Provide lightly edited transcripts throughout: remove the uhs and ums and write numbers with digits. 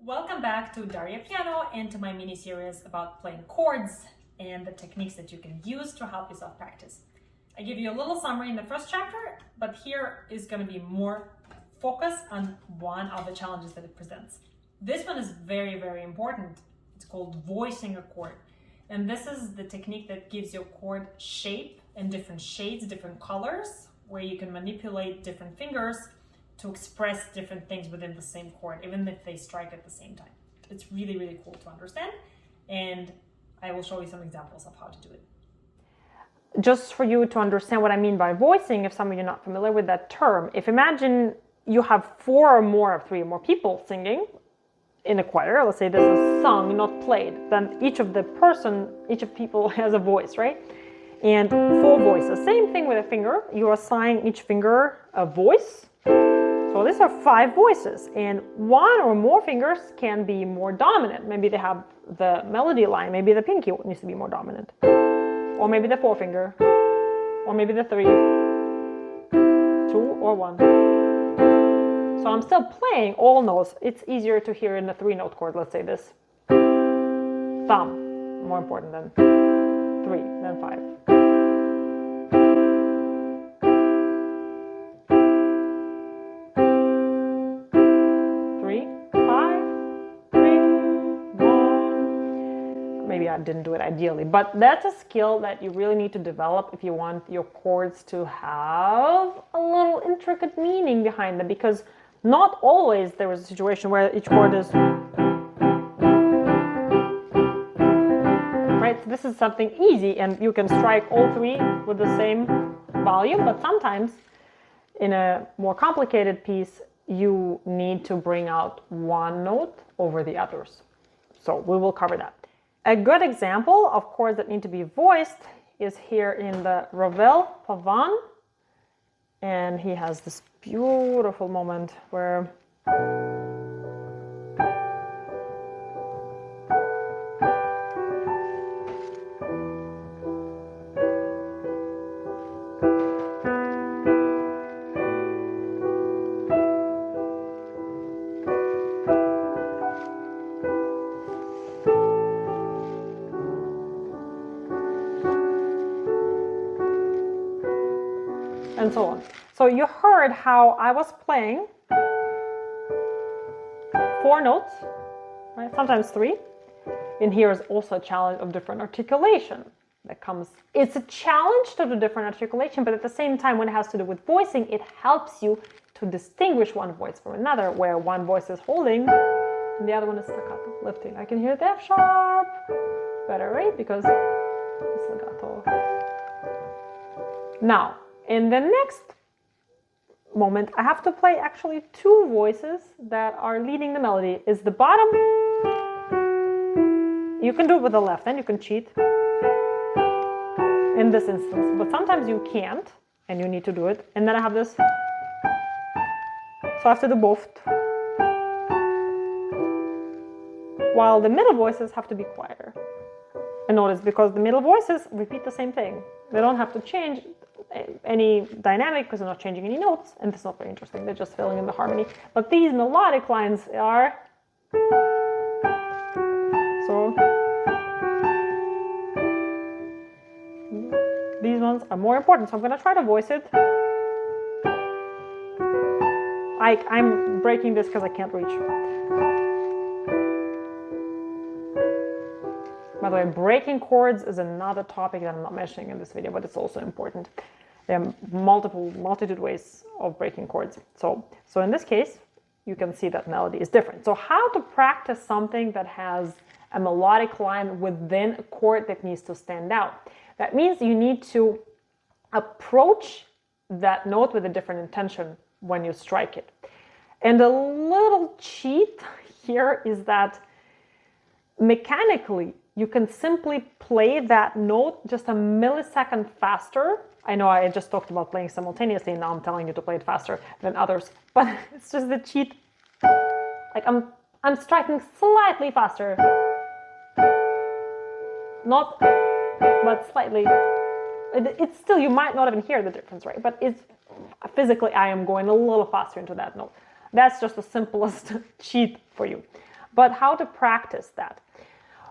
Welcome back to Daria Piano and to my mini-series about playing chords and the techniques that you can use to help yourself practice. I give you a little summary in the first chapter, but here is going to be more focus on one of the challenges that it presents. This one is very, very important. It's called voicing a chord. And this is the technique that gives your chord shape in different shades, different colors, where you can manipulate different fingers to express different things within the same chord, even if they strike at the same time. It's really, really cool to understand. And I will show you some examples of how to do it. Just for you to understand what I mean by voicing, if some of you are not familiar with that term, if imagine you have three or more people singing in a choir, let's say this is sung, not played, then each of people has a voice, right? And 4 voices. Same thing with a finger. You assign each finger a voice. So these are 5 voices, and 1 or more fingers can be more dominant. Maybe they have the melody line, maybe the pinky needs to be more dominant. Or maybe the 4-finger, or maybe the 3, 2 or 1. So I'm still playing all notes. It's easier to hear in the 3-note chord, let's say this. Thumb, more important than 3, than 5. Maybe I didn't do it ideally, but that's a skill that you really need to develop if you want your chords to have a little intricate meaning behind them, because not always there is a situation where each chord is right. So this is something easy and you can strike all 3 with the same volume, but sometimes in a more complicated piece you need to bring out one note over the others. So we will cover that. A good example of chords that need to be voiced is here in the Ravel Pavane, and he has this beautiful moment where and so on. So you heard how I was playing 4 notes, right? Sometimes 3. And here is also a challenge of different articulation that comes. It's a challenge to do different articulation, but at the same time, when it has to do with voicing, it helps you to distinguish one voice from another, where one voice is holding and the other one is staccato, lifting. I can hear the F sharp better, right? Because it's legato. Now, in the next moment, I have to play actually 2 voices that are leading the melody. Is the bottom. You can do it with the left hand, you can cheat in this instance, but sometimes you can't and you need to do it. And then I have this. So I have to do both. While the middle voices have to be quieter. And notice, because the middle voices repeat the same thing. They don't have to change any dynamic because they're not changing any notes, and it's not very interesting. They're just filling in the harmony. But these melodic lines are so. These ones are more important, so I'm going to try to voice it. I'm breaking this because I can't reach. By the way, breaking chords is another topic that I'm not mentioning in this video, but it's also important. There are multitude ways of breaking chords. So in this case, you can see that melody is different. So how to practice something that has a melodic line within a chord that needs to stand out? That means you need to approach that note with a different intention when you strike it. And a little cheat here is that mechanically, you can simply play that note just a millisecond faster. I know I just talked about playing simultaneously, and now I'm telling you to play it faster than others, but it's just the cheat. Like I'm striking slightly faster. Not, but slightly. It's still, you might not even hear the difference, right? But it's physically, I am going a little faster into that note. That's just the simplest cheat for you. But how to practice that?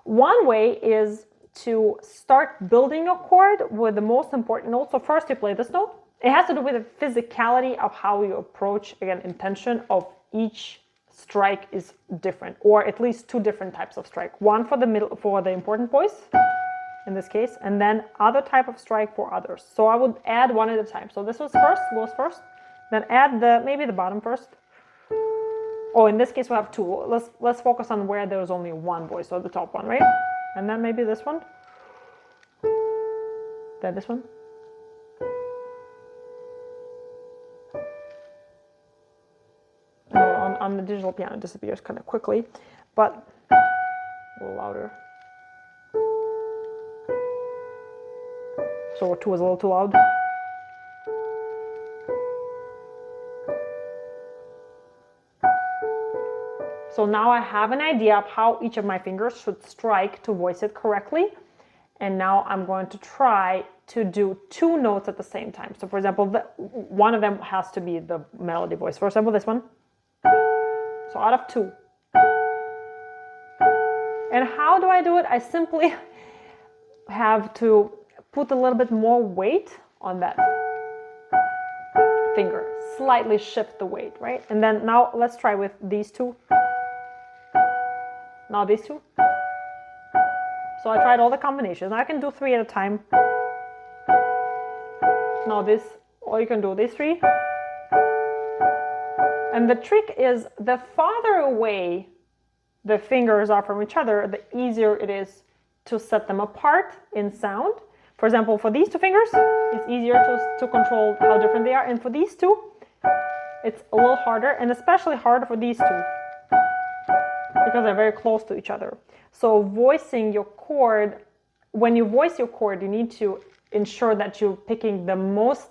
One way is to start building a chord with the most important note. So first you play this note. It has to do with the physicality of how you approach, again, intention of each strike is different, or at least two different types of strike. One for the middle, for the important voice, in this case, and then other type of strike for others. So I would add one at a time. So this goes first, then add maybe the bottom first. Oh, in this case we have two. Let's focus on where there's only one voice, so the top one, right? And then maybe this one. Then this one. On the digital piano it disappears kind of quickly, but a little louder. So 2 is a little too loud. So now I have an idea of how each of my fingers should strike to voice it correctly. And now I'm going to try to do 2 notes at the same time. So for example, one of them has to be the melody voice. For example, this one. So out of 2. And how do I do it? I simply have to put a little bit more weight on that finger. Slightly shift the weight, right? And then now let's try with these 2. Now these 2. So I tried all the combinations. Now I can do 3 at a time. Now this, or you can do these 3. And the trick is, the farther away the fingers are from each other, the easier it is to set them apart in sound. For example, for these 2 fingers, it's easier to control how different they are. And for these 2, it's a little harder, and especially harder for these 2, because they're very close to each other. So voicing your chord, when you voice your chord, you need to ensure that you're picking the most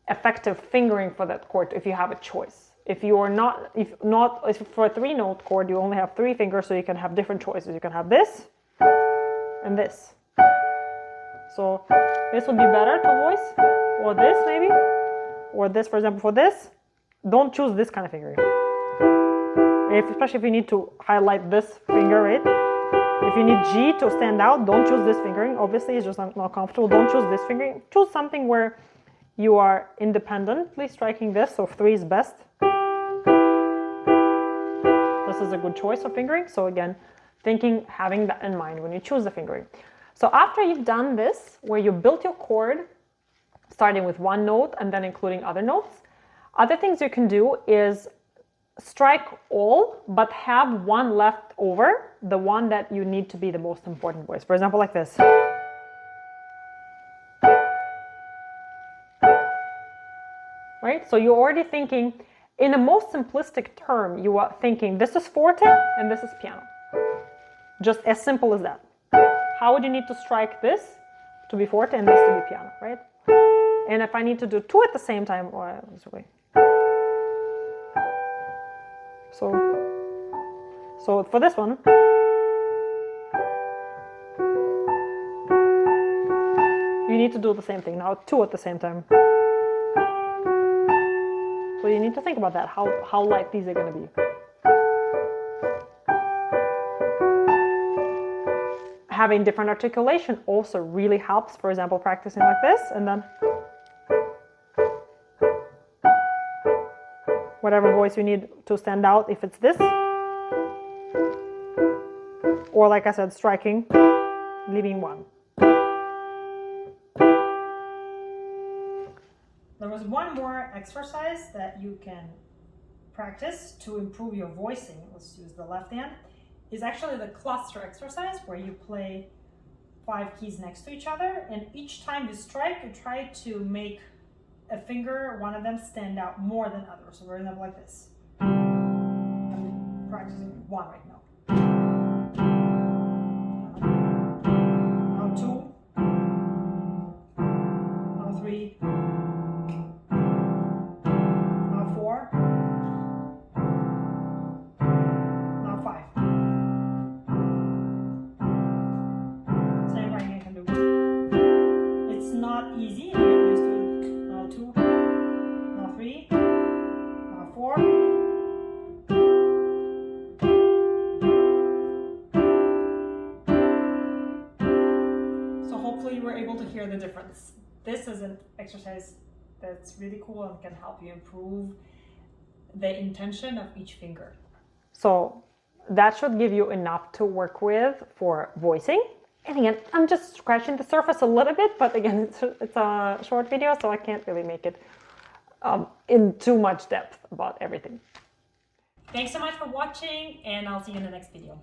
effective fingering for that chord if you have a choice. If for a 3-note chord, you only have 3 fingers, so you can have different choices. You can have this and this. So this would be better to voice, or this maybe, or this, for example, for this. Don't choose this kind of fingering. Especially if you need to highlight this finger, right? If you need G to stand out, don't choose this fingering. Obviously, it's just not comfortable. Don't choose this fingering. Choose something where you are independently striking this, so 3 is best. This is a good choice of fingering. So again, having that in mind when you choose the fingering. So after you've done this, where you built your chord, starting with 1 note and then including other notes, other things you can do is strike all, but have 1 left over, the one that you need to be the most important voice. For example, like this. Right? So you're already thinking, in a most simplistic term, you are thinking this is forte and this is piano. Just as simple as that. How would you need to strike this to be forte and this to be piano, right? And if I need to do 2 at the same time, so for this one, you need to do the same thing. Now 2 at the same time. So you need to think about that, how light these are going to be. Having different articulation also really helps. For example, practicing like this, and then whatever voice you need to stand out, if it's this, or like I said, striking, leaving 1. There was one more exercise that you can practice to improve your voicing. Let's use the left hand. Is actually the cluster exercise, where you play 5 keys next to each other, and each time you strike, you try to make a finger, one of them, stand out more than others. So we're gonna have like this. I'm practicing 1 right now. Now 2. Now 3. Now 4. Now 5. Same right hand can do. It's not easy. You get used to it. Now 2. Now 3. Now 4. were able to hear the difference. This is an exercise that's really cool and can help you improve the intention of each finger. So that should give you enough to work with for voicing. And again, I'm just scratching the surface a little bit, but again, it's a short video, so I can't really make it in too much depth about everything. Thanks so much for watching, and I'll see you in the next video.